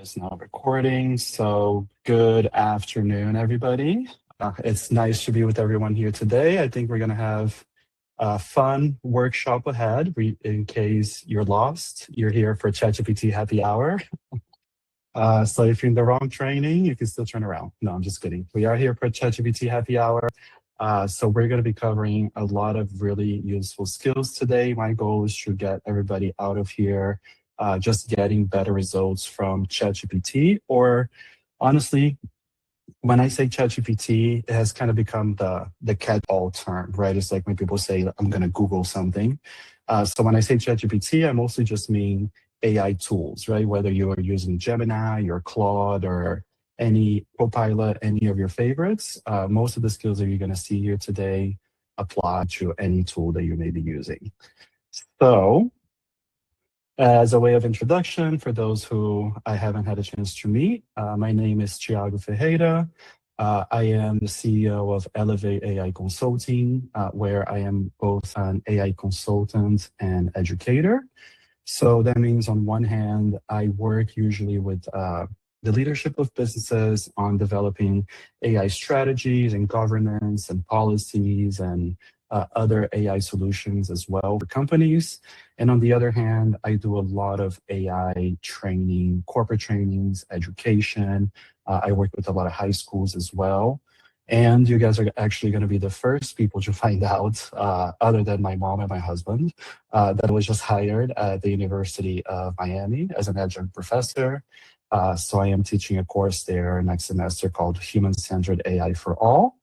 is now recording. So good afternoon, everybody. It's nice to be with everyone here today. I think we're going to have a fun workshop ahead. In case you're lost, you're here for ChatGPT happy hour. So if you're in the wrong training, you can still turn around. No, I'm just kidding. We are here for ChatGPT happy hour. So we're going to be covering a lot of really useful skills today. My goal is to get everybody out of here just getting better results from ChatGPT. Or honestly, when I say ChatGPT, it has kind of become the catch-all term, right? It's like when people say, I'm going to Google something. So when I say ChatGPT, I mostly just mean AI tools, right? Whether you are using Gemini or Claude or any Copilot, any of your favorites, most of the skills that you're going to see here today apply to any tool that you may be using. So as a way of introduction, for those who I haven't had a chance to meet, my name is Thiago Ferreira. I am the CEO of Elevate AI Consulting, where I am both an AI consultant and educator. So that means on one hand, I work usually with the leadership of businesses on developing AI strategies and governance and policies and other AI solutions as well for companies. And on the other hand, I do a lot of AI training, corporate trainings, education. I work with a lot of high schools as well. And you guys are actually going to be the first people to find out, other than my mom and my husband, that I was just hired at the University of Miami as an adjunct professor. So I am teaching a course there next semester called Human-Centered AI for All.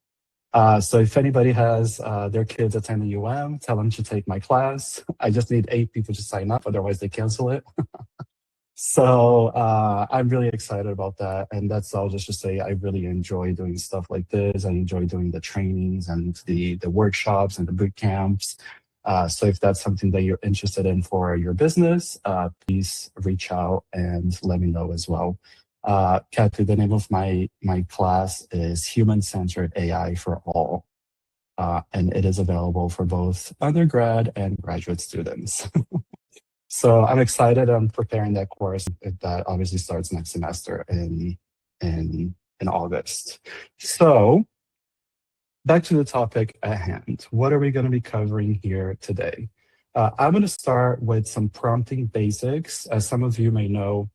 So if anybody has their kids attending UM, tell them to take my class. I just need 8 people to sign up, otherwise they cancel it. So I'm really excited about that. And that's all just to say I really enjoy doing stuff like this. I enjoy doing the trainings and the workshops and the boot camps. So if that's something that you're interested in for your business, please reach out and let me know as well. Kathy, the name of my class is Human-Centered AI for All. And it is available for both undergrad and graduate students. So I'm excited. I'm preparing that course. That obviously starts next semester in August. So back to the topic at hand. What are we going to be covering here today? I'm going to start with some prompting basics. As some of you may know,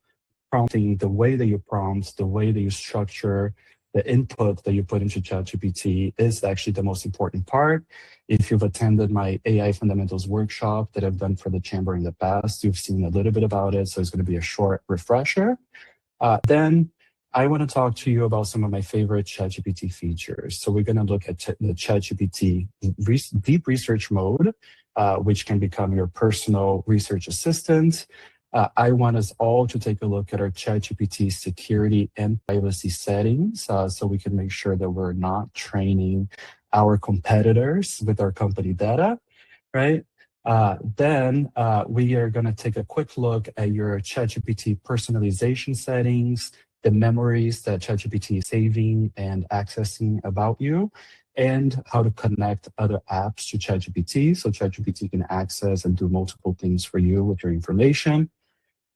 prompting, the way that you prompt, the way that you structure the input that you put into ChatGPT is actually the most important part. If you've attended my AI Fundamentals workshop that I've done for the Chamber in the past, you've seen a little bit about it, so it's going to be a short refresher. Then I want to talk to you about some of my favorite ChatGPT features. So we're going to look at the ChatGPT deep research mode, which can become your personal research assistant. I want us all to take a look at our ChatGPT security and privacy settings so we can make sure that we're not training our competitors with our company data, right? Then we are going to take a quick look at your ChatGPT personalization settings, the memories that ChatGPT is saving and accessing about you, and how to connect other apps to ChatGPT so ChatGPT can access and do multiple things for you with your information.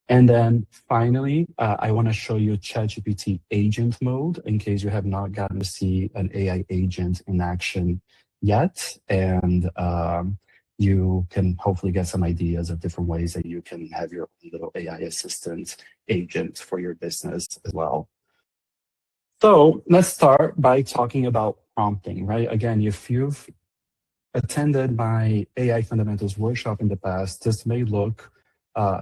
And then finally, I want to show you ChatGPT agent mode in case you have not gotten to see an AI agent in action yet. And you can hopefully get some ideas of different ways that you can have your own little AI assistant agent for your business as well. So let's start by talking about prompting, right? Again, if you've attended my AI Fundamentals workshop in the past, this may look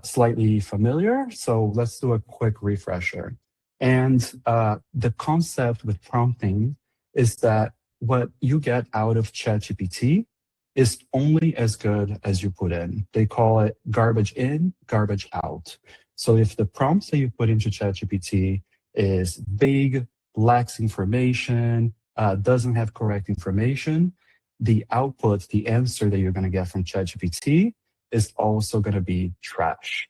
slightly familiar. So let's do a quick refresher. And the concept with prompting is that what you get out of ChatGPT is only as good as you put in. They call it garbage in, garbage out. So if the prompts that you put into ChatGPT is vague, lacks information, doesn't have correct information, the output, the answer that you're going to get from ChatGPT is also going to be trash.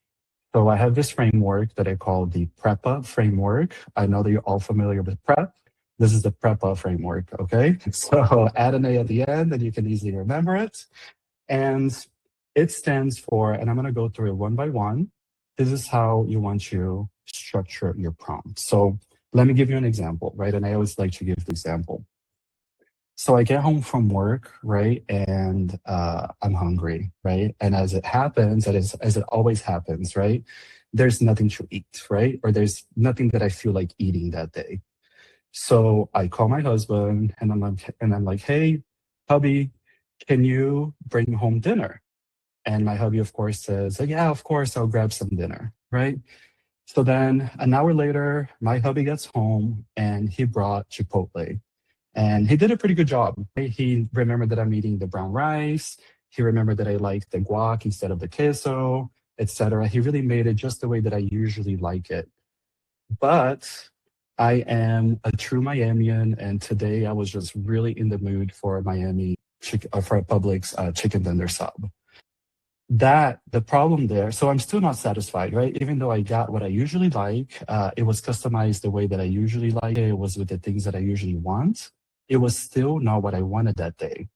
So I have this framework that I call the PREPA framework. I know that you're all familiar with PREP. This is the PREPA framework, okay? So add an A at the end and you can easily remember it. And it stands for, and I'm going to go through it one by one, this is how you want to structure your prompt. So let me give you an example, right? And I always like to give the example. So I get home from work, right? And I'm hungry, right? And as it happens, as it always happens, right? There's nothing to eat, right? Or there's nothing that I feel like eating that day. So I call my husband and I'm like, hey, hubby, can you bring home dinner? And my hubby, of course, says, yeah, of course, I'll grab some dinner, right? So then an hour later, my hubby gets home and he brought Chipotle. And he did a pretty good job. Right? He remembered that I'm eating the brown rice. He remembered that I like the guac instead of the queso, etc. He really made it just the way that I usually like it. But I am a true Miamian, and today I was just really in the mood for for Publix chicken tender sub. The problem there, so I'm still not satisfied, right? Even though I got what I usually like, it was customized the way that I usually like it. It was with the things that I usually want. It was still not what I wanted that day.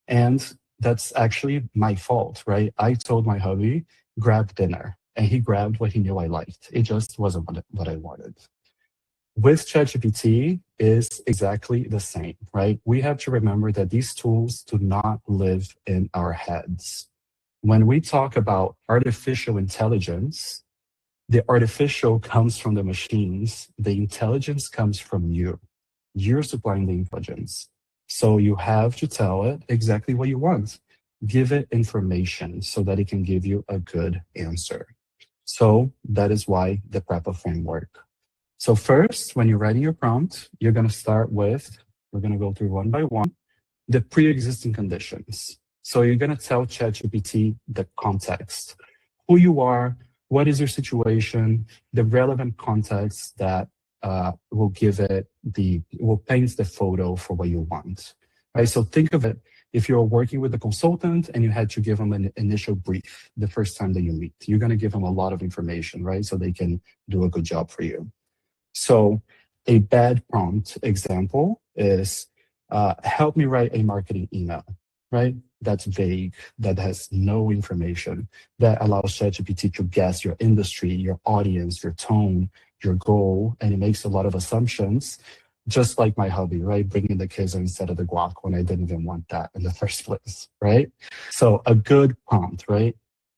And that's actually my fault, right? I told my hubby, grab dinner, and he grabbed what he knew I liked. It just wasn't what I wanted. With ChatGPT is exactly the same, right? We have to remember that these tools do not live in our heads. When we talk about artificial intelligence, the artificial comes from the machines, the intelligence comes from you. You're supplying the intelligence. So you have to tell it exactly what you want. Give it information so that it can give you a good answer. So that is why the PREPA framework. So first, when you're writing your prompt, you're going to start with, we're going to go through one by one, the pre-existing conditions. So you're going to tell ChatGPT the context, who you are, what is your situation, the relevant context that will give it will paint the photo for what you want. Right. So think of it, if you're working with a consultant and you had to give them an initial brief the first time that you meet, you're going to give them a lot of information, right? So they can do a good job for you. So a bad prompt example is help me write a marketing email, right? That's vague, that has no information, that allows ChatGPT to guess your industry, your audience, your tone, your goal, and it makes a lot of assumptions, just like my hubby, right? Bringing the queso instead of the guac when I didn't even want that in the first place, right? So a good prompt, right?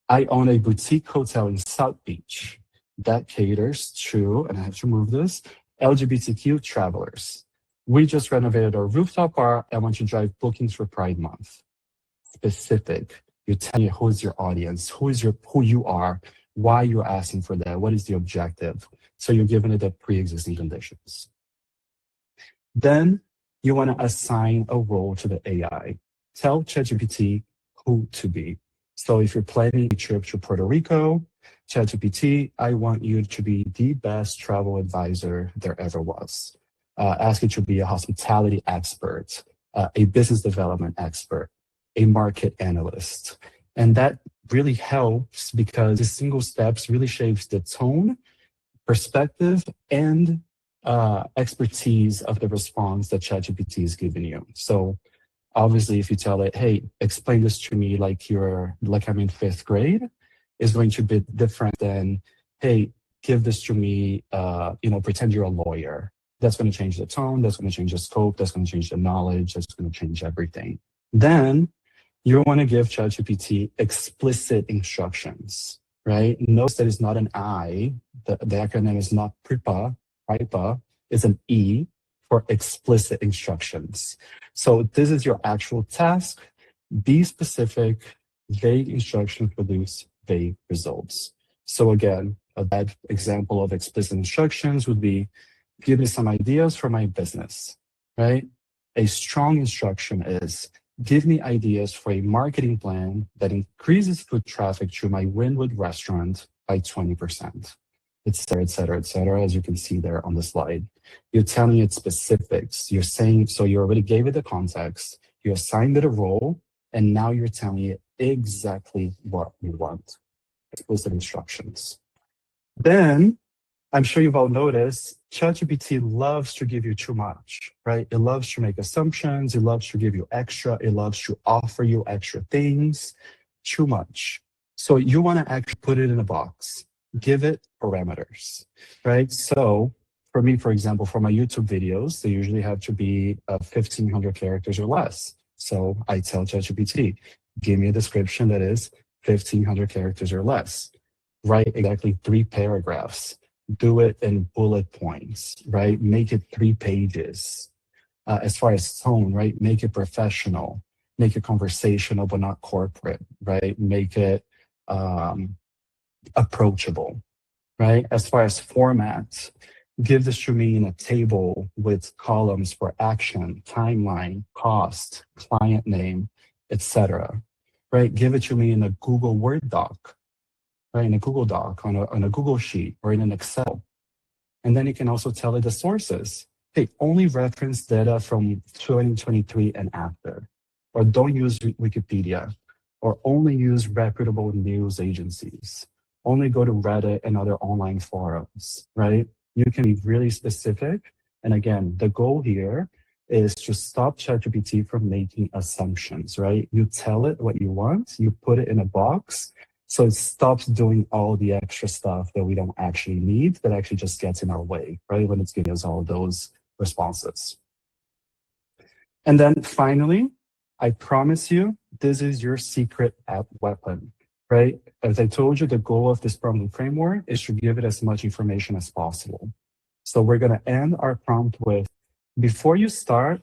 I own a boutique hotel in South Beach that caters to, and I have to move this, LGBTQ travelers. We just renovated our rooftop bar. I want to drive bookings for Pride Month. Specific. You tell me who's your audience, who you are, why you're asking for that, what is the objective. So you're giving it the pre-existing conditions. Then you want to assign a role to the AI. Tell ChatGPT who to be. So if you're planning a trip to Puerto Rico, ChatGPT, I want you to be the best travel advisor there ever was. Ask it to be a hospitality expert, a business development expert, a market analyst. And that really helps because the single steps really shapes the tone, perspective, and expertise of the response that ChatGPT is giving you. So obviously, if you tell it, hey, explain this to me like I'm in fifth grade, is going to be different than, hey, give this to me, pretend you're a lawyer. That's going to change the tone, that's going to change the scope, that's going to change the knowledge, that's going to change everything. Then you want to give ChatGPT explicit instructions, right? Notice that it's not an I, the acronym is not PREPA, it's an E for explicit instructions. So this is your actual task. Be specific. Vague instructions produce vague results. So again, a bad example of explicit instructions would be, give me some ideas for my business, right? A strong instruction is, give me ideas for a marketing plan that increases foot traffic to my Wynwood restaurant by 20%, et cetera, et cetera, et cetera, as you can see there on the slide. You're telling it specifics. You're saying, so you already gave it the context, you assigned it a role, and now you're telling it exactly what you want. Explicit instructions. Then, I'm sure you've all noticed, ChatGPT loves to give you too much, right? It loves to make assumptions. It loves to give you extra. It loves to offer you extra things, too much. So you want to actually put it in a box. give it parameters, right? So for me, for example, for my YouTube videos, they usually have to be 1,500 characters or less. So I tell ChatGPT, give me a description that is 1,500 characters or less. Write exactly 3 paragraphs. Do it in bullet points, right? Make it 3 pages. As far as tone, right? Make it professional, make it conversational, but not corporate, right? Make it um, approachable, right? As far as format, give this to me in a table with columns for action, timeline, cost, client name, etc. Right? Give it to me in a Google Word doc, right? In a Google Doc, on a Google Sheet, or in an Excel. And then you can also tell it the sources. Hey, only reference data from 2023 and after, or don't use Wikipedia, or only use reputable news agencies. Only go to Reddit and other online forums, right? You can be really specific. And again, the goal here is to stop ChatGPT from making assumptions, right? You tell it what you want, you put it in a box, so it stops doing all the extra stuff that we don't actually need, that actually just gets in our way, right? When it's giving us all those responses. And then finally, I promise you, this is your secret app weapon, right? As I told you, the goal of this prompt framework is to give it as much information as possible. So we're going to end our prompt with, before you start,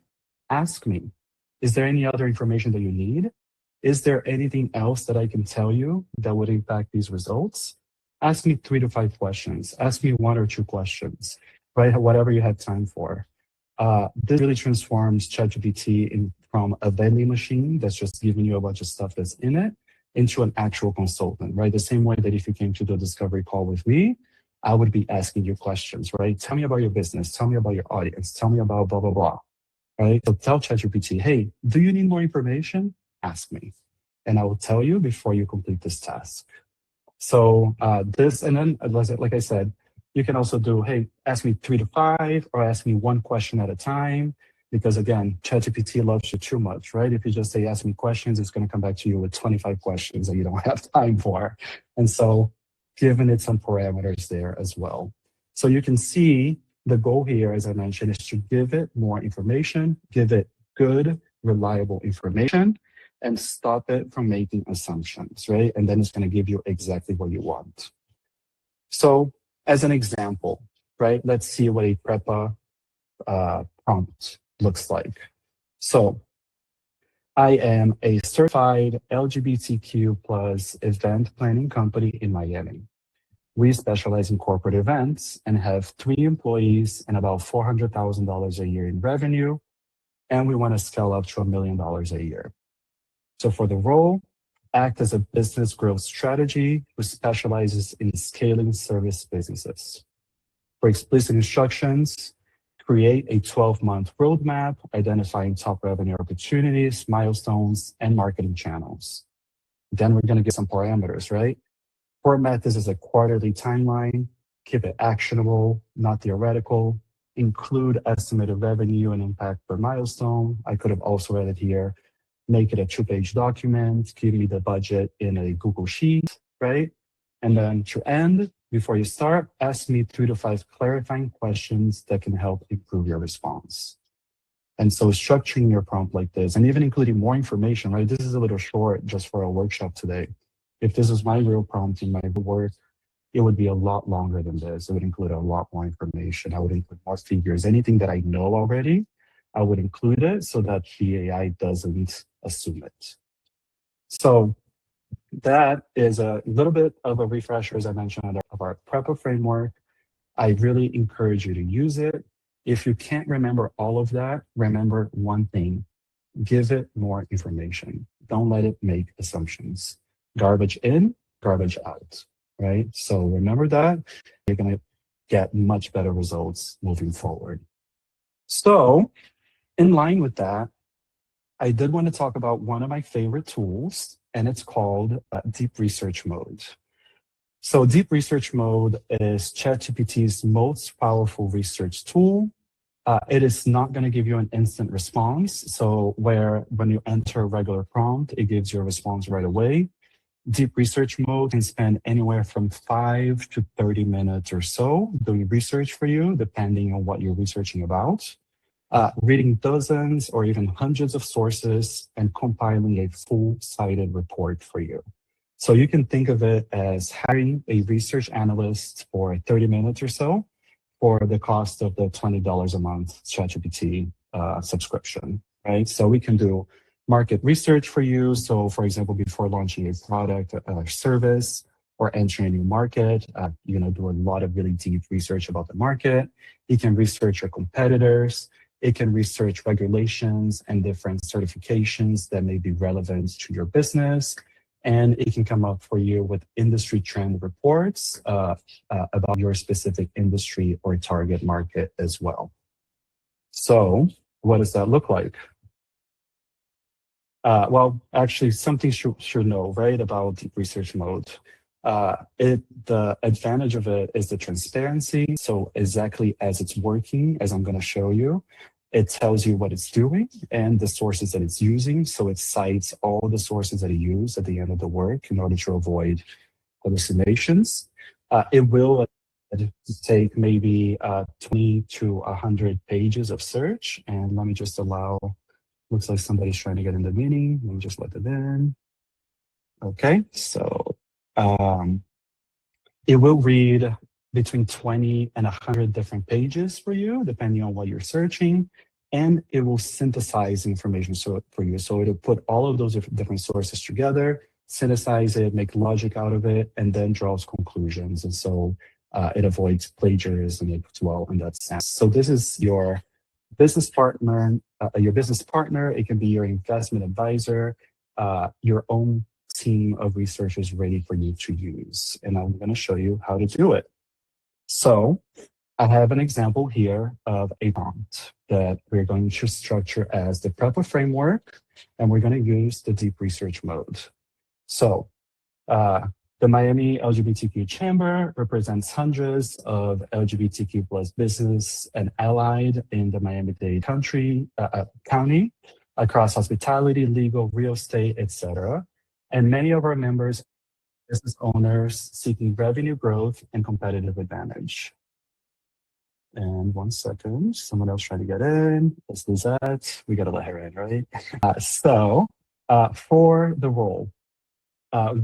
ask me, is there any other information that you need? Is there anything else that I can tell you that would impact these results? Ask me 3 to 5 questions. Ask me 1 or 2 questions, right? Whatever you have time for. This really transforms ChatGPT from a vending machine that's just giving you a bunch of stuff that's in it into an actual consultant, right? The same way that if you came to the discovery call with me, I would be asking you questions, right? Tell me about your business. Tell me about your audience. Tell me about blah, blah, blah, right? So tell ChatGPT, hey, do you need more information? Ask me. And I will tell you before you complete this task. So this, and then like I said, you can also do, hey, ask me 3 to 5, or ask me 1 question at a time. Because again, ChatGPT loves you too much, right? If you just say, ask me questions, it's going to come back to you with 25 questions that you don't have time for. And so giving it some parameters there as well. So you can see the goal here, as I mentioned, is to give it more information, give it good, reliable information, and stop it from making assumptions, right? And then it's going to give you exactly what you want. So as an example, right, let's see what a PREPA prompt looks like. So I am a certified LGBTQ plus event planning company in Miami. We specialize in corporate events and have 3 employees and about $400,000 a year in revenue. And we want to scale up to $1 million a year. So for the role, act as a business growth strategy who specializes in scaling service businesses. For explicit instructions, create a 12-month roadmap identifying top revenue opportunities, milestones, and marketing channels. Then we're going to get some parameters, right? Format this as a quarterly timeline, keep it actionable, not theoretical, include estimated revenue and impact per milestone. I could have also added here, make it a 2-page document, give me the budget in a Google Sheet, right? And then to end, before you start, ask me 3 to 5 clarifying questions that can help improve your response. And so structuring your prompt like this, and even including more information, right? This is a little short just for a workshop today. If this was my real prompt in my work, it would be a lot longer than this. It would include a lot more information. I would include more figures. Anything that I know already, I would include it so that the AI doesn't assume it. So that is a little bit of a refresher, as I mentioned, of our PREPA framework. I really encourage you to use it. If you can't remember all of that, remember one thing: give it more information. Don't let it make assumptions. Garbage in, garbage out, right? So remember that. You're going to get much better results moving forward. So in line with that, I did want to talk about one of my favorite tools, and it's called Deep Research Mode. So Deep Research Mode is ChatGPT's most powerful research tool. It is not going to give you an instant response. So when you enter a regular prompt, it gives you a response right away. Deep research mode can spend anywhere from 5 to 30 minutes or so doing research for you, depending on what you're researching about. Reading dozens or even hundreds of sources and compiling a full-cited report for you. So you can think of it as hiring a research analyst for 30 minutes or so for the cost of the $20 a month ChatGPT subscription, right? So we can do market research for you. So for example, before launching a product or service or entering a new market, do a lot of really deep research about the market. You can research your competitors. It can research regulations and different certifications that may be relevant to your business. And it can come up for you with industry trend reports about your specific industry or target market as well. So what does that look like? Well, actually, something should know, right, about deep research mode. The advantage of it is the transparency. So exactly as it's working, as I'm going to show you, it tells you what it's doing and the sources that it's using. So it cites all the sources that it used at the end of the work in order to avoid hallucinations. It will take maybe 20 to 100 pages of search. And let me just allow, looks like somebody's trying to get in the meeting. Let me just let them in. Okay, so it will read between 20 and 100 different pages for you, depending on what you're searching, and it will synthesize information for you. So it'll put all of those different sources together, synthesize it, make logic out of it, and then draws conclusions. And so it avoids plagiarism as well in that sense. So this is your business partner. It can be your investment advisor, your own team of researchers ready for you to use. And I'm going to show you how to do it. So I have an example here of a prompt that we're going to structure as the PREPA framework, and we're going to use the deep research mode. So the Miami LGBTQ Chamber represents hundreds of LGBTQ plus business and allied in the Miami-Dade county across hospitality, legal, real estate, etc. And many of our members are business owners seeking revenue growth and competitive advantage. And 1 second, someone else trying to get in. Let's do that. We got to let her in, right? For the role,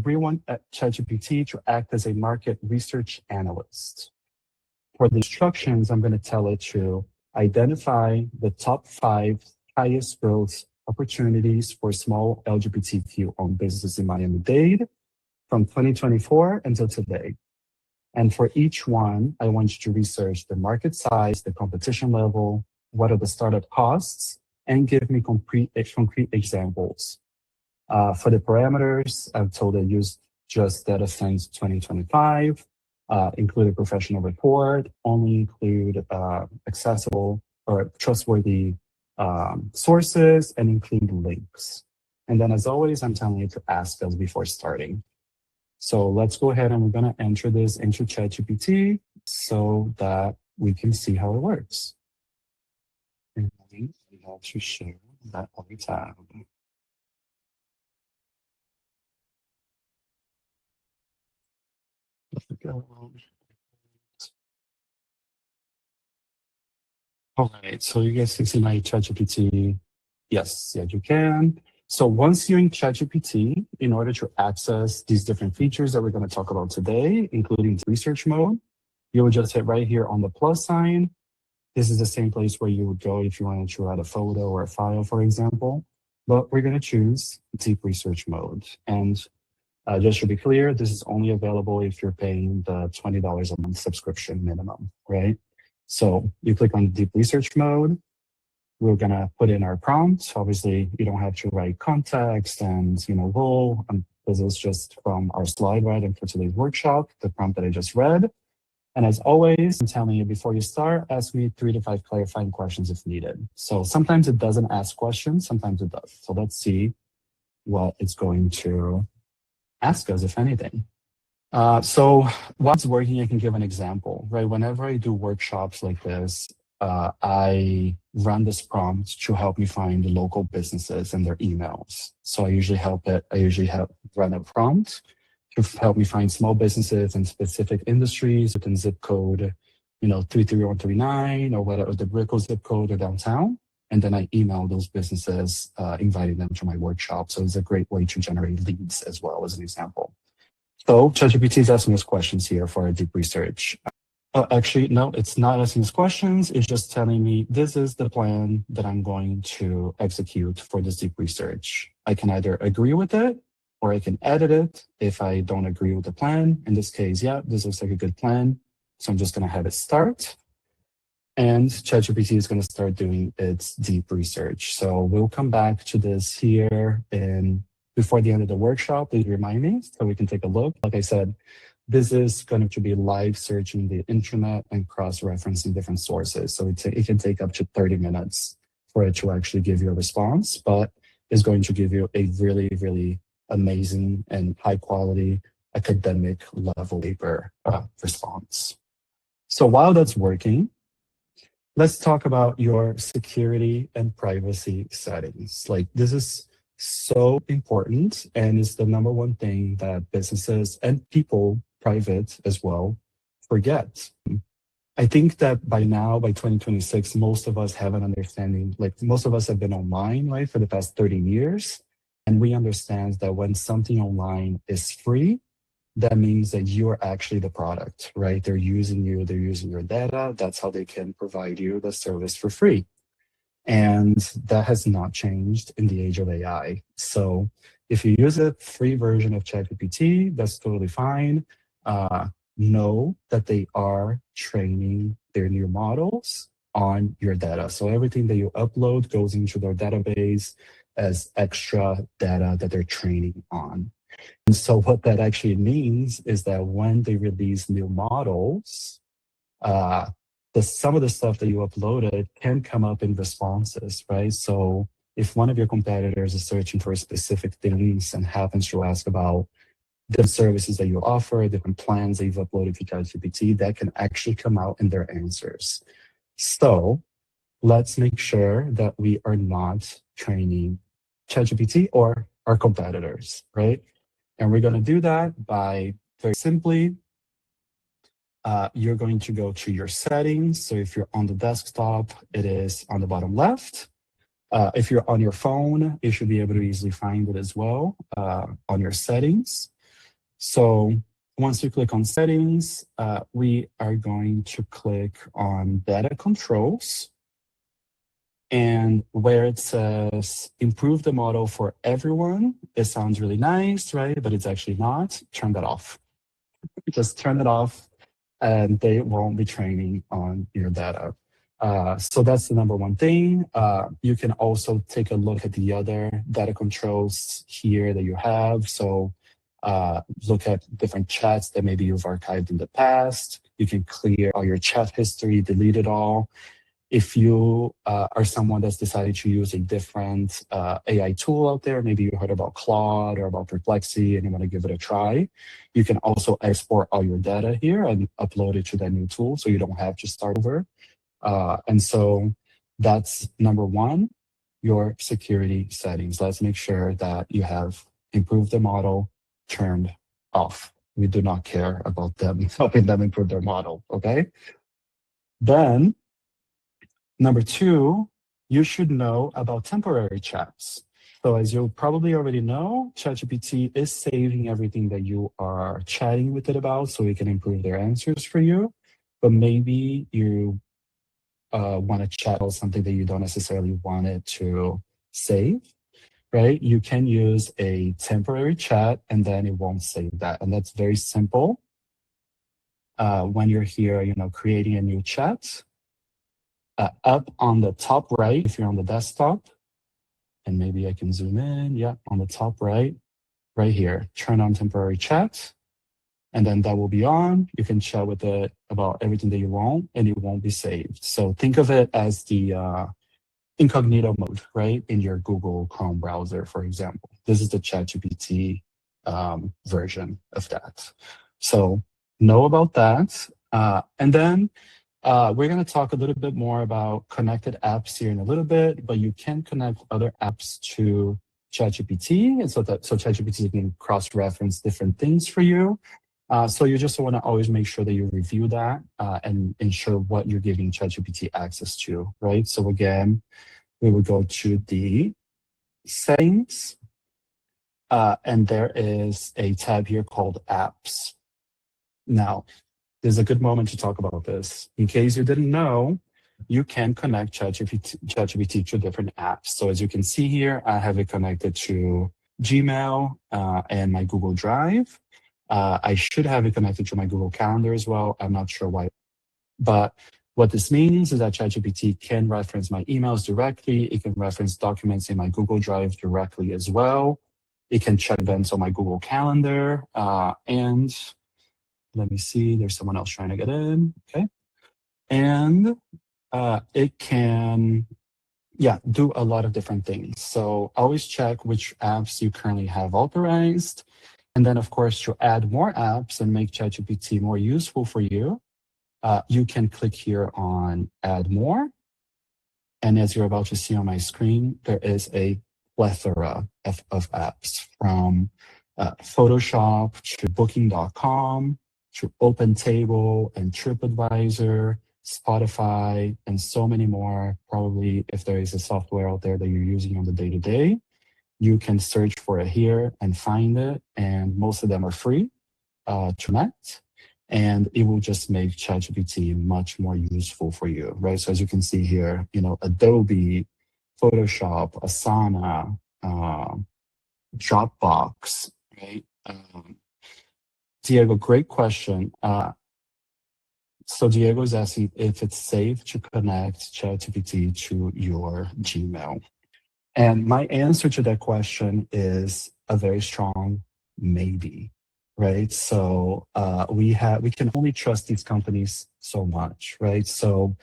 we want ChatGPT to act as a market research analyst. For the instructions, I'm going to tell it to identify the top 5 highest growth opportunities for small LGBTQ-owned businesses in Miami-Dade from 2024 until today. And for each one, I want you to research the market size, the competition level, what are the startup costs, and give me concrete examples. For the parameters, I've told it use just data since 2025, include a professional report, only include accessible or trustworthy sources, and include links. And then as always, I'm telling you to ask us before starting. So let's go ahead and we're going to enter this into ChatGPT so that we can see how it works. And we have to share that other tab. All right, so you guys can see my ChatGPT. Yes, you can. So once you're in ChatGPT, in order to access these different features that we're going to talk about today, including the research mode, you will just hit right here on the plus sign. This is the same place where you would go if you wanted to add a photo or a file, for example. But we're going to choose deep research mode. And just to be clear, this is only available if you're paying the $20 a month subscription minimum, right? So you click on deep research mode. We're going to put in our prompts. Obviously, you don't have to write context and, role. This is just from our slide, right? And for today's workshop, the prompt that I just read. And as always, I'm telling you before you start, ask me 3 to 5 clarifying questions if needed. So sometimes it doesn't ask questions, sometimes it does. So let's see what it's going to ask us, if anything. So while it's working, I can give an example, right? Whenever I do workshops like this, I run this prompt to help me find the local businesses and their emails. So I usually help run a prompt to help me find small businesses in specific industries within zip code, 33139 or whatever the Brickell zip code or downtown. And then I email those businesses, inviting them to my workshop. So it's a great way to generate leads as well, as an example. So ChatGPT is asking us questions here for our deep research. Actually, no, it's not asking us questions. It's just telling me this is the plan that I'm going to execute for this deep research. I can either agree with it or I can edit it if I don't agree with the plan. In this case, yeah, this looks like a good plan. So I'm just going to have it start. And ChatGPT is going to start doing its deep research. So we'll come back to this here before the end of the workshop. Please remind me so we can take a look. Like I said, this is going to be live searching the internet and cross-referencing different sources. So it can take up to 30 minutes for it to actually give you a response, but it's going to give you a really, really amazing and high quality academic level paper response. So while that's working, let's talk about your security and privacy settings. Like, this is so important, and it's the number one thing that businesses and people, private as well, forget. I think that by now, by 2026, most of us have an understanding, like most of us have been online, right, for the past 30 years. And we understand that when something online is free, that means that you are actually the product, right? They're using you, they're using your data. That's how they can provide you the service for free. And that has not changed in the age of AI. So if you use a free version of ChatGPT, that's totally fine. Know that they are training their new models on your data. So everything that you upload goes into their database as extra data that they're training on. And so what that actually means is that when they release new models, some of the stuff that you uploaded can come up in responses, right? So if one of your competitors is searching for specific things and happens to ask about the services that you offer, different plans that you've uploaded to ChatGPT, that can actually come out in their answers. So let's make sure that we are not training ChatGPT or our competitors, right? And we're going to do that by very simply, you're going to go to your settings. So if you're on the desktop, it is on the bottom left. If you're on your phone, you should be able to easily find it as well on your settings. So once you click on settings, we are going to click on data controls. And where it says improve the model for everyone, it sounds really nice, right? But it's actually not. Turn that off. Just turn it off and they won't be training on your data. So that's the number one thing. You can also take a look at the other data controls here that you have. So look at different chats that maybe you've archived in the past. You can clear all your chat history, delete it all. If you are someone that's decided to use a different AI tool out there, maybe you heard about Claude or about Perplexity and you want to give it a try, you can also export all your data here and upload it to that new tool so you don't have to start over. And so that's number one, your security settings. Let's make sure that you have improved the model turned off. We do not care about them helping them improve their model, okay? Then number two, you should know about temporary chats. So as you probably already know, ChatGPT is saving everything that you are chatting with it about so it can improve their answers for you. But maybe you want to chat about something that you don't necessarily want it to save, right? You can use a temporary chat and then it won't save that. And that's very simple. When you're here, creating a new chat, up on the top right, if you're on the desktop, and maybe I can zoom in, yeah, on the top right here, turn on temporary chat, and then that will be on. You can chat with it about everything that you want, and it won't be saved. So think of it as the incognito mode, right, in your Google Chrome browser, for example. This is the ChatGPT version of that. So know about that. And then We're going to talk a little bit more about connected apps here in a little bit, but you can connect other apps to ChatGPT, and so ChatGPT can cross-reference different things for you. So you just want to always make sure that you review that and ensure what you're giving ChatGPT access to, right? So again, we would go to the settings, and there is a tab here called apps. Now, there's a good moment to talk about this. In case you didn't know, you can connect ChatGPT to different apps. So as you can see here, I have it connected to Gmail and my Google Drive. I should have it connected to my Google Calendar as well. I'm not sure why. But what this means is that ChatGPT can reference my emails directly. It can reference documents in my Google Drive directly as well. It can check events on my Google Calendar. And let me see, there's someone else trying to get in. Okay. And it can, do a lot of different things. So always check which apps you currently have authorized. And then, of course, to add more apps and make ChatGPT more useful for you, you can click here on Add More. And as you're about to see on my screen, there is a plethora of apps from Photoshop to Booking.com to OpenTable and TripAdvisor, Spotify, and so many more. Probably if there is a software out there that you're using on the day-to-day, you can search for it here and find it. And most of them are free to connect. And it will just make ChatGPT much more useful for you, right? So as you can see here, Adobe, Photoshop, Asana, Dropbox, right? Diego, great question. So Diego is asking if it's safe to connect ChatGPT to your Gmail. And my answer to that question is a very strong maybe, right? So we can only trust these companies so much, right? So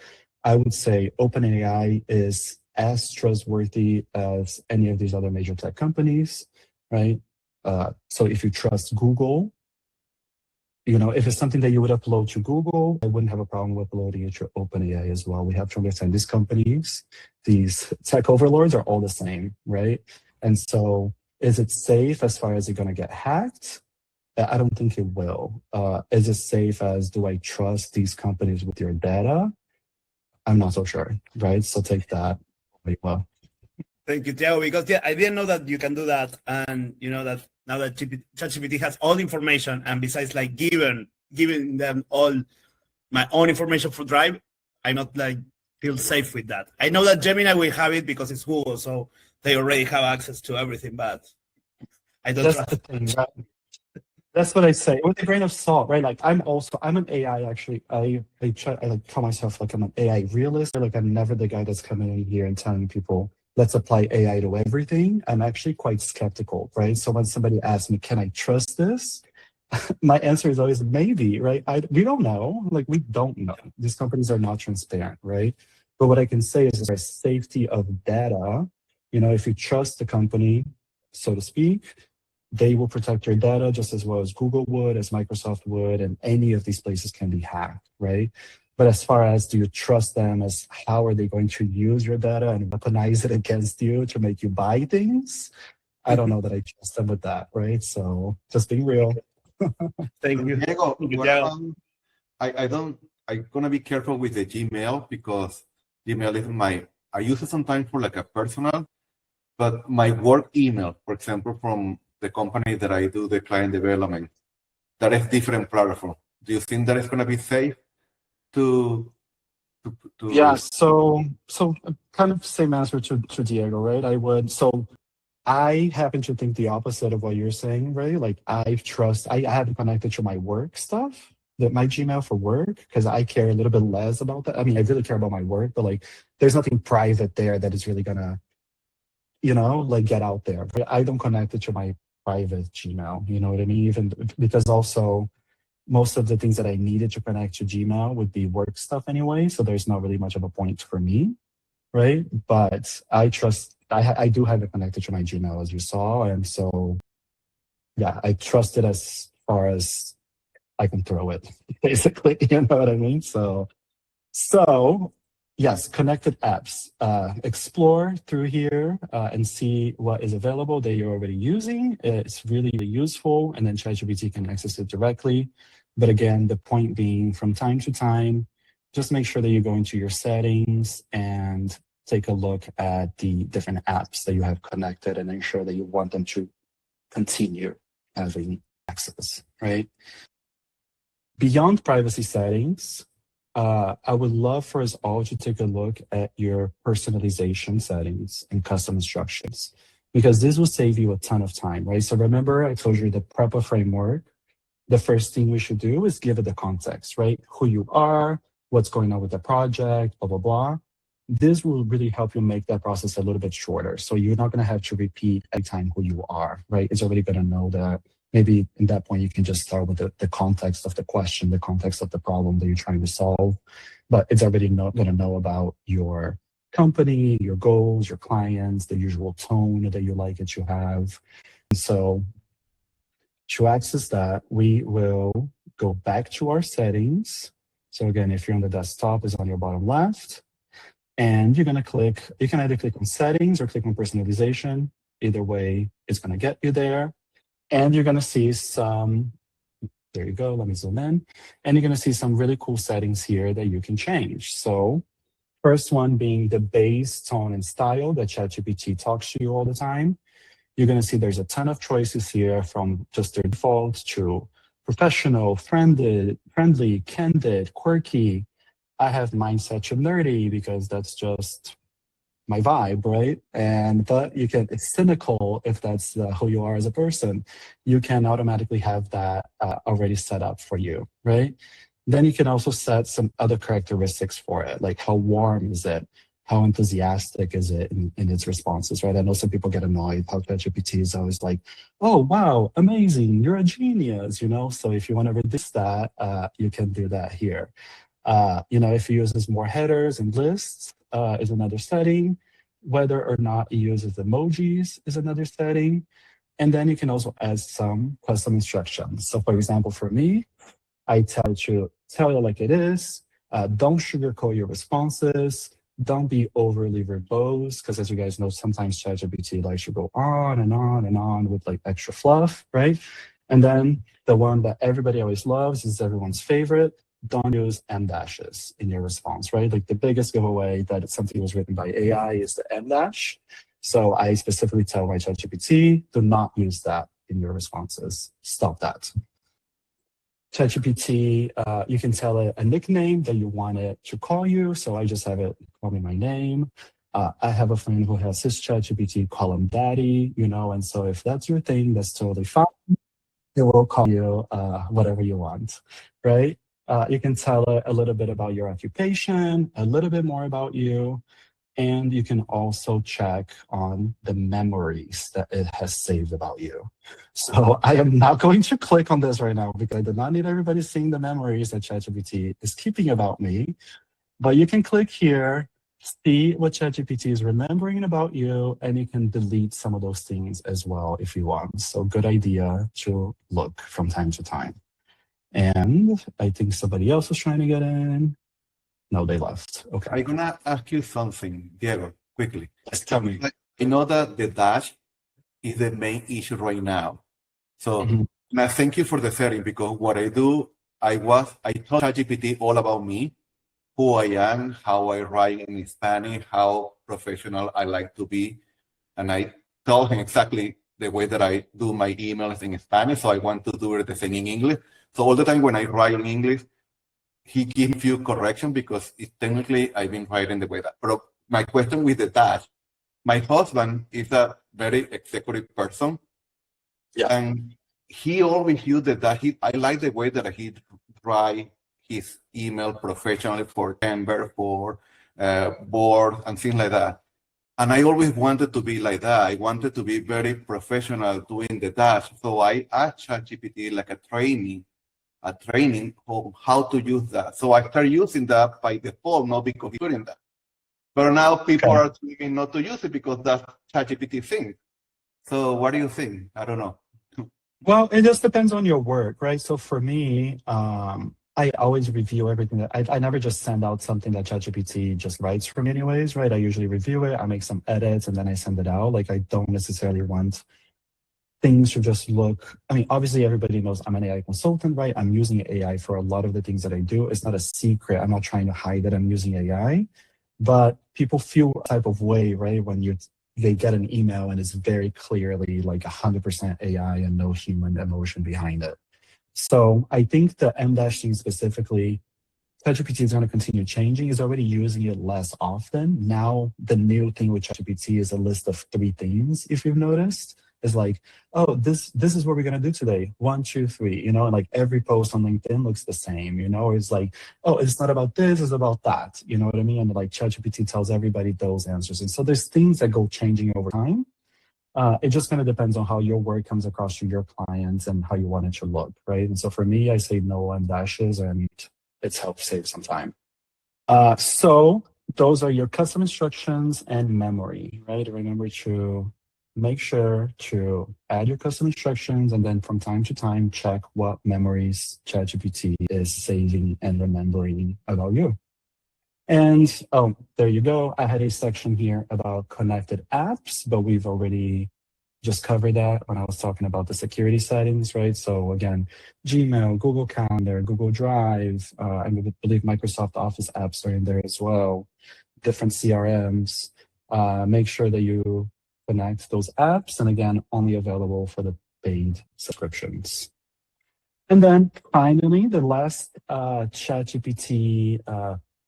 I would say OpenAI is as trustworthy as any of these other major tech companies, right? So if you trust Google, if it's something that you would upload to Google, I wouldn't have a problem with uploading it to OpenAI as well. We have to understand these companies, these tech overlords are all the same, right? And so is it safe as far as you're going to get hacked? I don't think it will. Is it safe as do I trust these companies with your data? I'm not so sure, right? So take that. Well. Thank you, Thiago, because I didn't know that you can do that. And you know that now that ChatGPT has all the information, and besides like giving them all my own information for Drive, I not feel safe with that. I know that Gemini will have it because it's Google, so they already have access to everything, but I don't trust. That's the thing, right? That's what I say with a grain of salt, right? Like I'm an AI actually. I call myself like I'm an AI realist. Like I'm never the guy that's coming in here and telling people let's apply AI to everything. I'm actually quite skeptical, right? So when somebody asks me, can I trust this? My answer is always maybe, right? We don't know. Like we don't know. These companies are not transparent, right? But what I can say is there's safety of data. If you trust the company, so to speak, they will protect your data just as well as Google would, as Microsoft would, and any of these places can be hacked, right? But as far as do you trust them, as how are they going to use your data and weaponize it against you to make you buy things? I don't know that I trust them with that, right? So just being real. Thank you. Diego, I'm gonna be careful with the Gmail because Gmail is I use it sometimes for like a personal, but my work email, for example, from the company that I do the client development, that is different platform. Do you think that it's gonna be safe to Yeah, so kind of same answer to Diego, right? I happen to think the opposite of what you're saying, right? Like I have it connected to my work stuff, my Gmail for work, because I care a little bit less about that. I mean, I really care about my work, but like there's nothing private there that is really gonna, get out there. But I don't connect it to my private Gmail, you know what I mean? Even because also most of the things that I needed to connect to Gmail would be work stuff anyway, so there's not really much of a point for me, right? But I do have it connected to my Gmail, as you saw, and so yeah, I trust it as far as I can throw it, basically. You know what I mean? So So, yes, connected apps. Explore through here and see what is available that you're already using. It's really, really useful, and then ChatGPT can access it directly. But again, the point being, from time to time, just make sure that you go into your settings and take a look at the different apps that you have connected and ensure that you want them to continue having access, right? Beyond privacy settings, I would love for us all to take a look at your personalization settings and custom instructions, because this will save you a ton of time, right? So remember, I told you the PREPA framework. The first thing we should do is give it the context, right? Who you are, what's going on with the project, blah, blah, blah. This will really help you make that process a little bit shorter. So you're not going to have to repeat every time who you are, right? It's already going to know that. Maybe in that point, you can just start with the context of the question, the context of the problem that you're trying to solve. But it's already going to know about your company, your goals, your clients, the usual tone that you like it to have. And so to access that, we will go back to our settings. So again, if you're on the desktop, it's on your bottom left. And you're going to click, you can either click on settings or click on personalization. Either way, it's going to get you there. And you're going to see some, there you go, let me zoom in. And you're going to see some really cool settings here that you can change. So first one being the base, tone, and style that ChatGPT talks to you all the time. You're going to see there's a ton of choices here, from just their default to professional, friendly, candid, quirky. I have mine set to nerdy because that's just my vibe, right? But you can, it's cynical if that's who you are as a person. You can automatically have that already set up for you, right? Then you can also set some other characteristics for it, like how warm is it? How enthusiastic is it in its responses, right? I know some people get annoyed how ChatGPT is always like, oh, wow, amazing, you're a genius, you know? So if you want to reduce that, you can do that here. If it uses more headers and lists is another setting. Whether or not it uses emojis is another setting. And then you can also add some custom instructions. So for example, for me, I tell you like it is. Don't sugarcoat your responses. Don't be overly verbose, because as you guys know, sometimes ChatGPT likes to go on and on and on with like extra fluff, right? And then the one that everybody always loves is everyone's favorite. Don't use M dashes in your response, right? Like the biggest giveaway that something was written by AI is the M dash. So I specifically tell my ChatGPT, do not use that in your responses. Stop that. ChatGPT, you can tell it a nickname that you want it to call you. So I just have it call me my name. I have a friend who has his ChatGPT call him daddy, and so if that's your thing, that's totally fine. It will call you whatever you want, right? You can tell it a little bit about your occupation, a little bit more about you, and you can also check on the memories that it has saved about you. So I am not going to click on this right now because I do not need everybody seeing the memories that ChatGPT is keeping about me. But you can click here, see what ChatGPT is remembering about you, and you can delete some of those things as well if you want. So good idea to look from time to time. And I think somebody else was trying to get in. No, they left. Okay. I'm gonna ask you something, Diego, quickly. Just tell me. I know that the dash is the main issue right now. So now thank you for the setting, because what I do, I told ChatGPT all about me, who I am, how I write in Spanish, how professional I like to be. And I told him exactly the way that I do my emails in Spanish. So I want to do it the same in English. So all the time when I write in English, he gives you correction because technically I've been writing the way that. But my question with the dash, my husband is a very executive person. Yeah. And he always used the dash. I like the way that he write his email professionally for chamber, for board and things like that. And I always wanted to be like that. I wanted to be very professional doing the dash. So I asked ChatGPT like a training on how to use that. So I started using that by default, not because he's doing that. But now people are thinking not to use it because that's ChatGPT thing. So what do you think? I don't know. Well, it just depends on your work, right? So for me, I always review everything that I never just send out something that ChatGPT just writes for me anyways, right? I usually review it, I make some edits, and then I send it out. Like, I don't necessarily want things to just look, I mean, obviously everybody knows I'm an AI consultant, right? I'm using AI for a lot of the things that I do. It's not a secret. I'm not trying to hide that I'm using AI, but people feel a type of way, right? When they get an email and it's very clearly like 100% AI and no human emotion behind it. So I think the M-dash thing specifically, ChatGPT is going to continue changing. It's already using it less often. Now, the new thing with ChatGPT is a list of 3 things, if you've noticed. It's like, oh, this is what we're going to do today. 1, 2, 3, and like every post on LinkedIn looks the same, It's like, oh, it's not about this, it's about that. You know what I mean? And like ChatGPT tells everybody those answers. And so there's things that go changing over time. It just kind of depends on how your work comes across to your clients and how you want it to look, right? And so for me, I say no on dashes, and it's helped save some time. So those are your custom instructions and memory, right? Remember to make sure to add your custom instructions, and then from time to time, check what memories ChatGPT is saving and remembering about you. And oh, there you go. I had a section here about connected apps, but we've already just covered that when I was talking about the security settings, right? So again, Gmail, Google Calendar, Google Drive, I believe Microsoft Office apps are in there as well, different CRMs. Make sure that you connect those apps, and again, only available for the paid subscriptions. And then finally, the last ChatGPT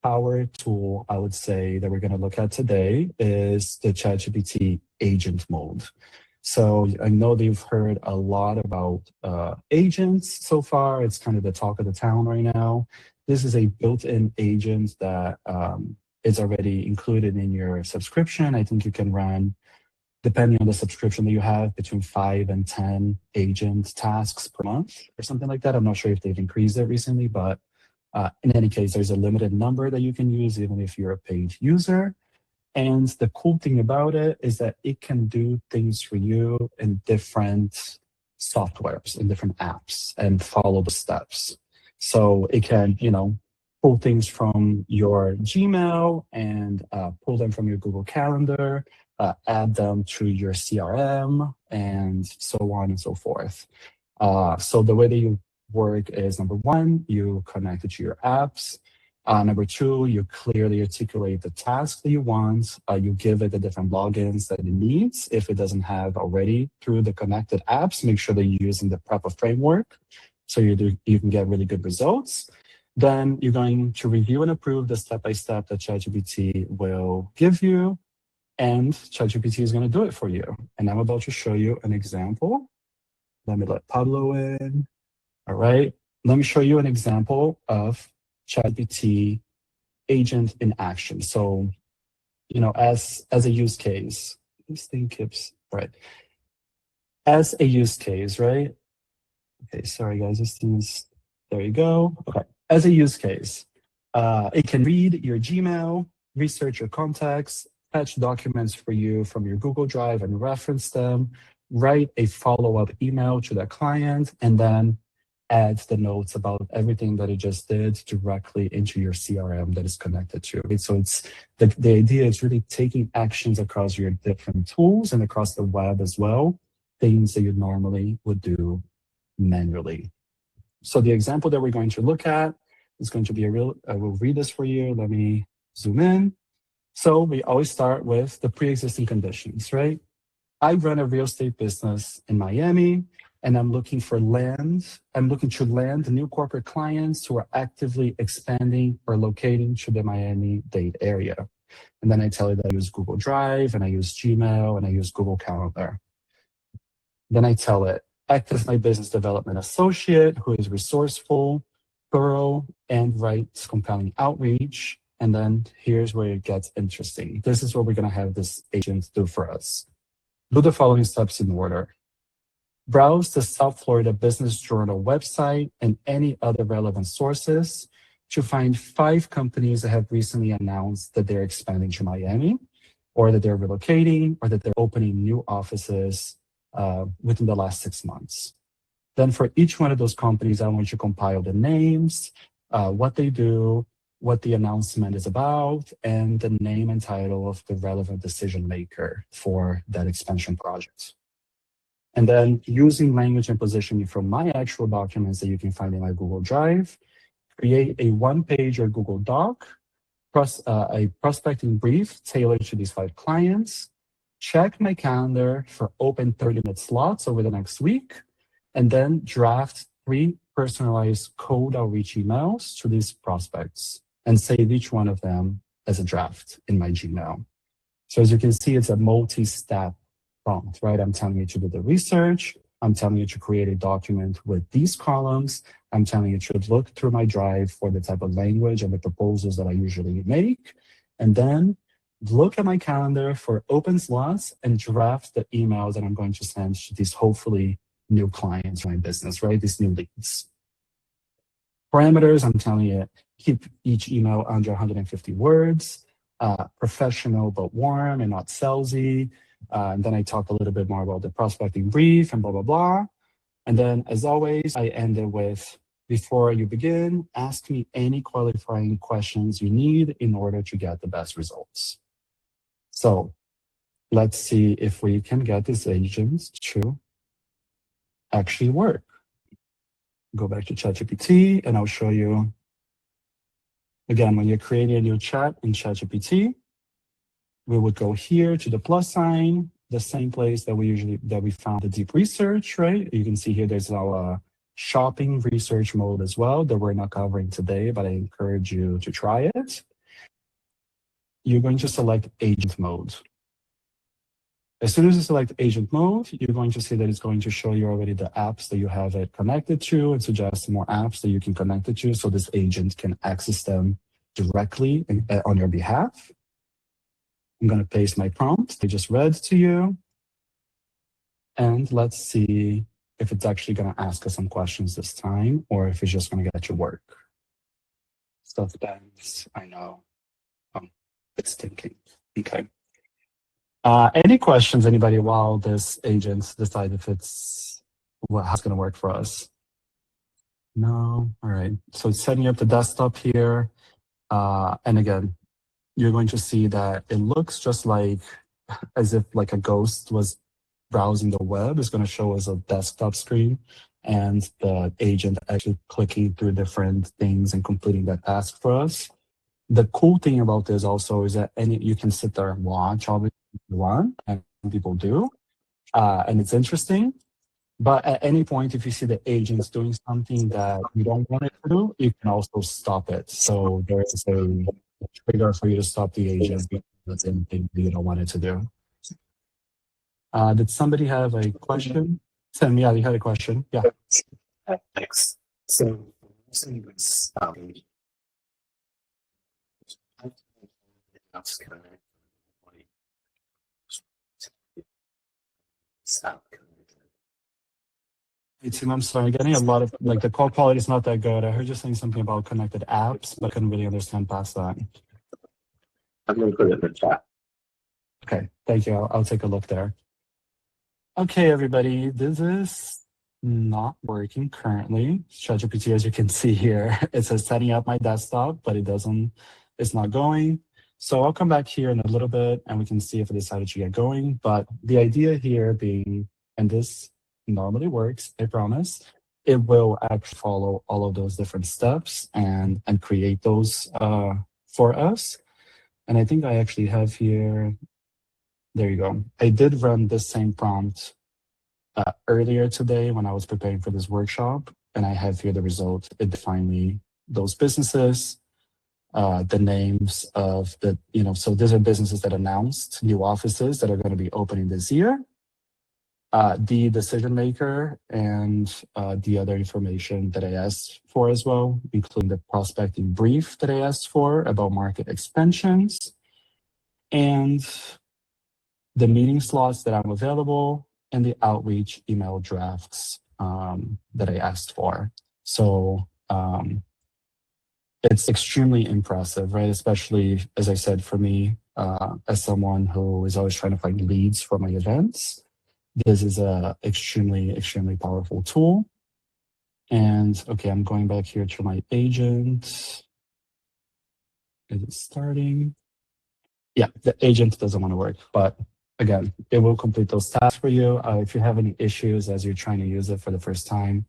power tool, I would say, that we're going to look at today is the ChatGPT agent mode. So I know that you've heard a lot about agents so far. It's kind of the talk of the town right now. This is a built-in agent that is already included in your subscription. I think you can run, depending on the subscription that you have, between 5 and 10 agent tasks per month or something like that. I'm not sure if they've increased it recently, but in any case, there's a limited number that you can use even if you're a paid user. And the cool thing about it is that it can do things for you in different softwares, in different apps, and follow the steps. So it can, pull things from your Gmail and pull them from your Google Calendar, add them to your CRM, and so on and so forth. So the way that you work is, number 1, you connect it to your apps. Number 2, you clearly articulate the task that you want. You give it the different logins that it needs. If it doesn't have already through the connected apps, make sure that you're using the PREPA framework so you can get really good results. Then you're going to review and approve the step-by-step that ChatGPT will give you, and ChatGPT is going to do it for you. And I'm about to show you an example. Let me let Pablo in. All right. Let me show you an example of ChatGPT agent in action. So, as a use case, this thing keeps, right. As a use case, right? Okay, sorry guys, this thing is, there you go. Okay, as a use case, it can read your Gmail, research your contacts, fetch documents for you from your Google Drive and reference them, write a follow-up email to the client, and then add the notes about everything that it just did directly into your CRM that is connected to it. So it's the idea is really taking actions across your different tools and across the web as well, things that you normally would do manually. So the example that we're going to look at is going to be I will read this for you. Let me zoom in. So we always start with the pre-existing conditions, right? I run a real estate business in Miami, and I'm looking to land new corporate clients who are actively expanding or locating to the Miami-Dade area. And then I tell you that I use Google Drive, and I use Gmail, and I use Google Calendar. Then I tell it, act as my business development associate who is resourceful, thorough, and writes compelling outreach. And then here's where it gets interesting. This is what we're going to have this agent do for us. Do the following steps in order. Browse the South Florida Business Journal website and any other relevant sources to find 5 companies that have recently announced that they're expanding to Miami, or that they're relocating, or that they're opening new offices within the last 6 months. Then for each one of those companies, I want you to compile the names, what they do, what the announcement is about, and the name and title of the relevant decision maker for that expansion project. And then using language and positioning from my actual documents that you can find in my Google Drive, create a one-page or Google Doc, a prospecting brief tailored to these 5 clients, check my calendar for open 30-minute slots over the next week, and then draft 3 personalized cold outreach emails to these prospects and save each one of them as a draft in my Gmail. So as you can see, it's a multi-step prompt, right? I'm telling you to do the research. I'm telling you to create a document with these columns. I'm telling you to look through my Drive for the type of language and the proposals that I usually make. And then look at my calendar for open slots and draft the emails that I'm going to send to these hopefully new clients in my business, right? These new leads. Parameters, I'm telling you, keep each email under 150 words, professional but warm and not salesy. And then I talk a little bit more about the prospecting brief and blah, blah, blah. And then, as always, I end it with, before you begin, ask me any qualifying questions you need in order to get the best results. So let's see if we can get these agents to actually work. Go back to ChatGPT, and I'll show you. Again, when you're creating a new chat in ChatGPT, we would go here to the plus sign, the same place that we found the deep research, right? You can see here there's our shopping research mode as well that we're not covering today, but I encourage you to try it. You're going to select agent mode. As soon as you select agent mode, you're going to see that it's going to show you already the apps that you have it connected to and suggest more apps that you can connect it to so this agent can access them directly on your behalf. I'm going to paste my prompt I just read to you. And let's see if it's actually going to ask us some questions this time or if it's just going to get you work. Stuff depends, I know. It's thinking. Okay. Any questions, anybody, while this agent decide if it's how it's going to work for us? No? All right. So it's setting up the desktop here. And again, you're going to see that it looks just like as if like a ghost was browsing the web. It's going to show us a desktop screen and the agent actually clicking through different things and completing that task for us. The cool thing about this also is that you can sit there and watch all the you want, and people do. And it's interesting. But at any point, if you see the agent's doing something that you don't want it to do, you can also stop it. So there is a trigger for you to stop the agent because that's anything that you don't want it to do. Did somebody have a question? Sam, yeah, you had a question. Yeah. Thanks. So, using this, that's kind of Hey, Tim, I'm sorry. Getting a lot of, like, the call quality is not that good. I heard you saying something about connected apps, but I couldn't really understand past that. I'm going to put it in the chat. Okay, thank you. I'll take a look there. Okay, everybody, this is not working currently. ChatGPT, as you can see here, it says setting up my desktop, but it's not going. So I'll come back here in a little bit and we can see if it decided to get going. But the idea here being, and this normally works, I promise, it will actually follow all of those different steps and create those for us. And I think I actually have here, there you go. I did run this same prompt earlier today when I was preparing for this workshop, and I have here the result. It defined me those businesses, the names of the, so these are businesses that announced new offices that are going to be opening this year. The decision maker and the other information that I asked for as well, including the prospecting brief that I asked for about market expansions, and the meeting slots that I'm available, and the outreach email drafts that I asked for. So it's extremely impressive, right? Especially, as I said, for me, as someone who is always trying to find leads for my events, this is a extremely, extremely powerful tool. And okay, I'm going back here to my agent. Is it starting? Yeah, the agent doesn't want to work, but again, it will complete those tasks for you. If you have any issues as you're trying to use it for the first time,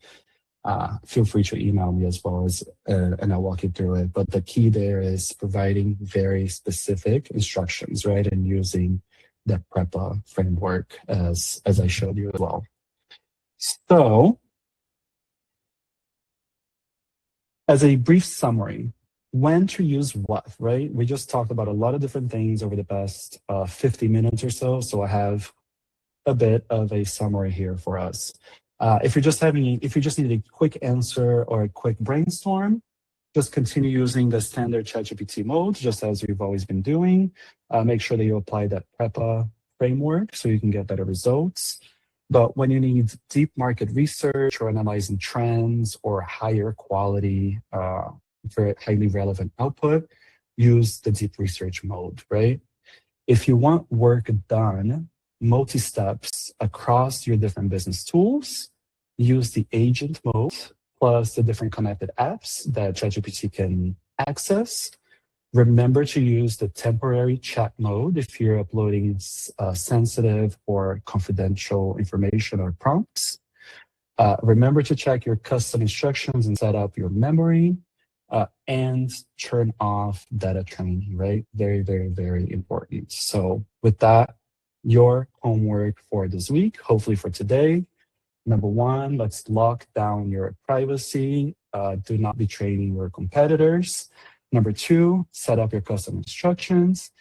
feel free to email me as well as, and I'll walk you through it. But the key there is providing very specific instructions, right? And using the PREPA framework as I showed you as well. So, as a brief summary, when to use what, right? We just talked about a lot of different things over the past 50 minutes or so. So I have a bit of a summary here for us. If you just need a quick answer or a quick brainstorm, just continue using the standard ChatGPT mode, just as you've always been doing. Make sure that you apply that PREPA framework so you can get better results. But when you need deep market research or analyzing trends or higher quality, very highly relevant output, use the deep research mode, right? If you want work done multi-steps across your different business tools, use the agent mode plus the different connected apps that ChatGPT can access. Remember to use the temporary chat mode if you're uploading sensitive or confidential information or prompts. Remember to check your custom instructions and set up your memory, and turn off data training, right? Very, very, very important. So with that, your homework for this week, hopefully for today, number one, let's lock down your privacy. Do not be training your competitors. Number two, set up your custom instructions.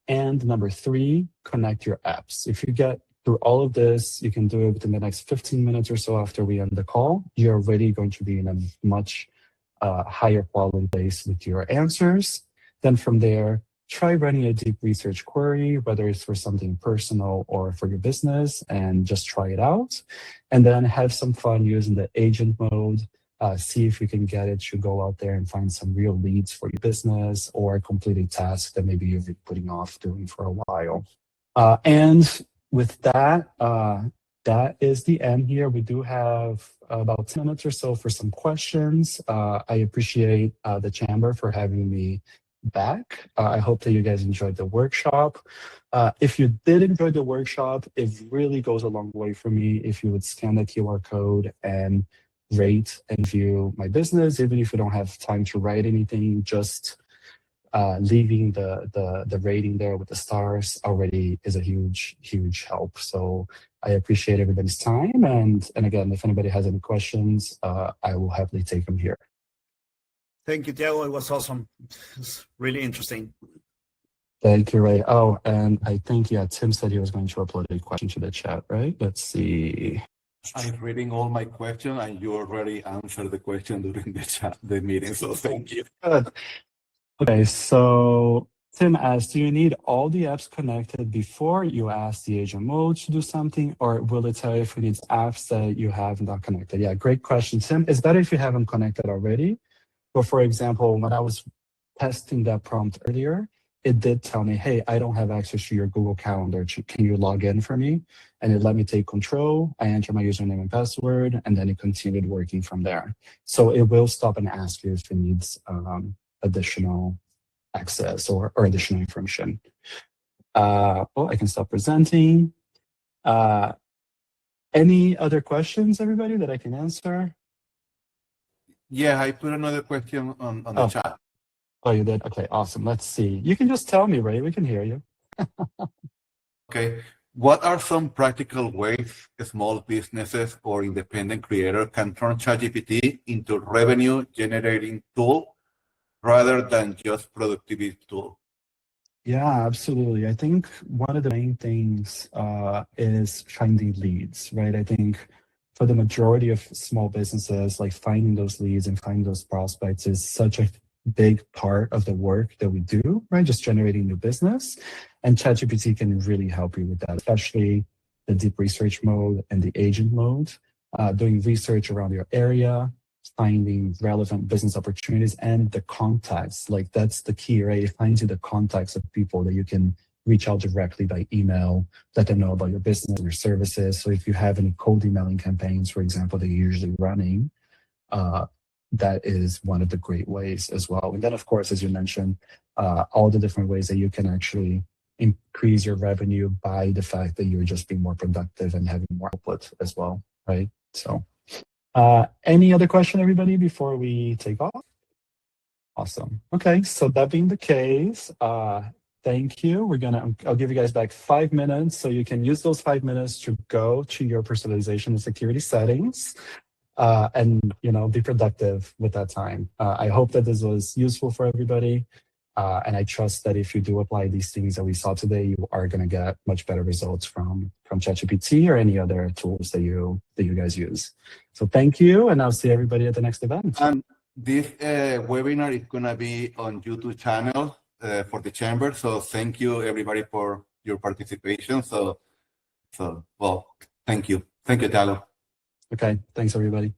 And number three, connect your apps. If you get through all of this, you can do it within the next 15 minutes or so after we end the call. You're already going to be in a much higher quality place with your answers. Then from there, try running a deep research query, whether it's for something personal or for your business, and just try it out. And then have some fun using the agent mode. See if you can get it to go out there and find some real leads for your business or complete a task that maybe you've been putting off doing for a while. And with that, that is the end here. We do have about 10 minutes or so for some questions. I appreciate the Chamber for having me back. I hope that you guys enjoyed the workshop. If you did enjoy the workshop, it really goes a long way for me if you would scan the QR code and rate and view my business. Even if you don't have time to write anything, just leaving the rating there with the stars already is a huge help. So I appreciate everybody's time. And again, if anybody has any questions, I will happily take them here. Thank you, Thiago. It was awesome. It's really interesting. Thank you, Ray. Oh, and I think, yeah, Tim said he was going to upload a question to the chat, right? Let's see. I'm reading all my questions, and you already answered the question during the meeting, so thank you. Good. Okay, so Tim asked, do you need all the apps connected before you ask the agent mode to do something, or will it tell you if it needs apps that you have not connected? Yeah, great question, Tim. It's better if you haven't connected already. But for example, when I was testing that prompt earlier, it did tell me, hey, I don't have access to your Google Calendar. Can you log in for me? And it let me take control. I enter my username and password, and then it continued working from there. So it will stop and ask you if it needs additional access or additional information. I can stop presenting. Any other questions, everybody, that I can answer? Yeah, I put another question on the chat. Oh, you did? Okay, awesome. Let's see. You can just tell me, Ray. We can hear you. Okay. What are some practical ways small businesses or independent creators can turn ChatGPT into revenue-generating tool rather than just productivity tool? Yeah, absolutely. I think one of the main things is finding leads, right? I think for the majority of small businesses, like finding those leads and finding those prospects is such a big part of the work that we do, right? Just generating new business. And ChatGPT can really help you with that, especially the deep research mode and the agent mode, doing research around your area, finding relevant business opportunities and the contacts. Like that's the key, right? It finds you the contacts of people that you can reach out directly by email, let them know about your business and your services. So if you have any cold emailing campaigns, for example, that you're usually running, that is one of the great ways as well. And then, of course, as you mentioned, all the different ways that you can actually increase your revenue by the fact that you're just being more productive and having more output as well, right? So, any other question, everybody, before we take off? Awesome. Okay, so that being the case, thank you. I'll give you guys back 5 minutes so you can use those 5 minutes to go to your personalization and security settings. And be productive with that time. I hope that this was useful for everybody, and I trust that if you do apply these things that we saw today, you are going to get much better results from ChatGPT or any other tools that you guys use. So thank you, and I'll see everybody at the next event. And this webinar is going to be on YouTube channel for the chamber. So thank you everybody for your participation. So well, thank you, Thiago. Okay, thanks everybody.